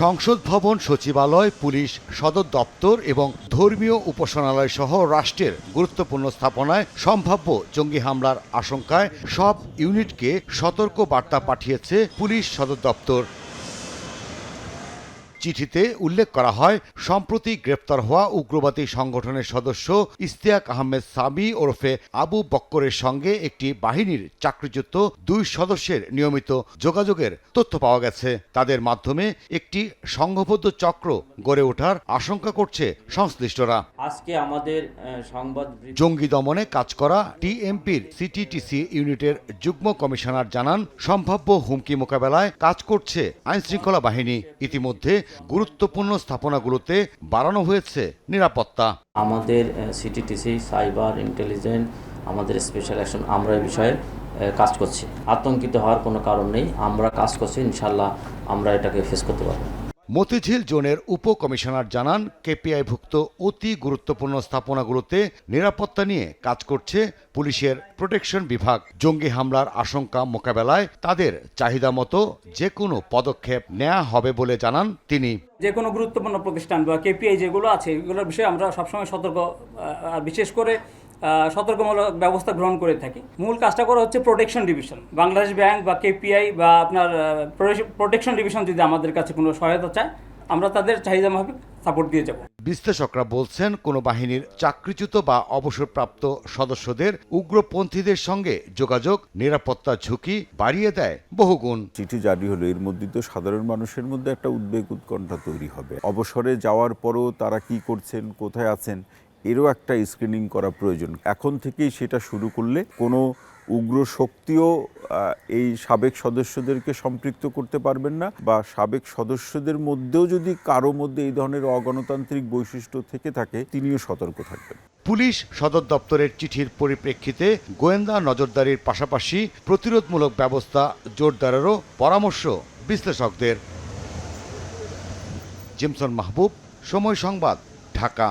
সংসদ ভবন, সচিবালয়, পুলিশ সদর দপ্তর এবং ধর্মীয় উপাসনালয় সহ রাষ্ট্রের গুরুত্বপূর্ণ স্থাপনায় সম্ভাব্য জঙ্গি হামলার আশঙ্কায় সব ইউনিটকে সতর্ক বার্তা পাঠিয়েছে পুলিশ সদর দপ্তর। চিঠিতে উল্লেখ করা হয়, সম্প্রতি গ্রেপ্তার হওয়া উগ্রবাদী সংগঠনের সদস্য ইশতিয়াক আহমেদ সামি ওরফে আবু বক্করের সঙ্গে একটি বাহিনীর চাকরিচ্যুত 2 সদস্যের নিয়মিত যোগাযোগের তথ্য পাওয়া গেছে। তাদের মাধ্যমে একটি সংঘবদ্ধ চক্র গড়ে ওঠার আশঙ্কা করছে সংশ্লিষ্টরা। আজকে আমাদের সংবাদ জঙ্গি দমনে কাজ করা টিএমপির সিটিটিসি ইউনিটের যুগ্ম কমিশনার জানান, সম্ভাব্য হুমকি মোকাবেলায় কাজ করছে আইনশৃঙ্খলা বাহিনী। ইতিমধ্যে গুরুত্বপূর্ণ স্থাপনাগুলোতে বাড়ানো হয়েছে নিরাপত্তা। আমাদের সিটিটিসি, সাইবার ইন্টেলিজেন্স, আমাদের স্পেশাল অ্যাকশন, আমরা এই বিষয়ে কাজ করছি। আতঙ্কিত হওয়ার কোনো কারণ নেই, আমরা কাজ করছি, ইনশাল্লাহ আমরা এটাকে ফেস করতে পারব। মতিঝিল জোনের উপকমিশনার জানান, কেপিআইভুক্ত অতি গুরুত্বপূর্ণ স্থাপনাগুলোতে নিরাপত্তা নিয়ে কাজ করছে পুলিশের প্রোটেকশন বিভাগ। জঙ্গি হামলার আশঙ্কা মোকাবেলায় তাদের চাহিদা মতো যে কোনো পদক্ষেপ নেওয়া হবে বলে জানান তিনি। যে কোনো গুরুত্বপূর্ণ প্রতিষ্ঠান বা কেপিআই যেগুলো আছে এগুলোর বিষয়ে আমরা সবসময় সতর্ক, বিশেষ করে সতর্কমূলক ব্যবস্থা গ্রহণ করে থাকি। মূল কাজটা করা হচ্ছে প্রোটেকশন ডিভিশন। বাংলাদেশ ব্যাংক বা কেপিআই বা আপনার প্রোটেকশন ডিভিশন যদি আমাদের কাছে কোনো সহায়তা চায়, আমরা তাদের চাহিদা মাফিক সাপোর্ট দিয়ে যাব। বিশ্লেষকরা বলছেন, কোনো বাহিনীর চাকরিচ্যুত বা অবসরপ্রাপ্ত সদস্যদের উগ্রপন্থীদের সঙ্গে যোগাযোগ নিরাপত্তা ঝুঁকি বাড়িয়ে দেয় বহুগুণ। চিঠি জারি হলো, এর মধ্যে তো সাধারণ মানুষের মধ্যে একটা উদ্বেগ উৎকণ্ঠা তৈরি হবে। অবসরে যাওয়ার পরও তারা কি করছেন, কোথায় আছেন, এরও একটা স্ক্রিনিং করা প্রয়োজন। এখন থেকেই সেটা শুরু করলে কোনো উগ্র শক্তিও এই সাবেক সদস্যদেরকে সম্পৃক্ত করতে পারবেন না, বা সাবেক সদস্যদের মধ্যেও যদি কারো মধ্যে এই ধরনের অগণতান্ত্রিক বৈশিষ্ট্য থেকে থাকে, তিনিও সতর্ক থাকবেন। পুলিশ সদর দপ্তরের চিঠির পরিপ্রেক্ষিতে গোয়েন্দা নজরদারির পাশাপাশি প্রতিরোধমূলক ব্যবস্থা জোরদারেরও পরামর্শ বিশ্লেষকদের। জিমসন মাহবুব, সময় সংবাদ, ঢাকা।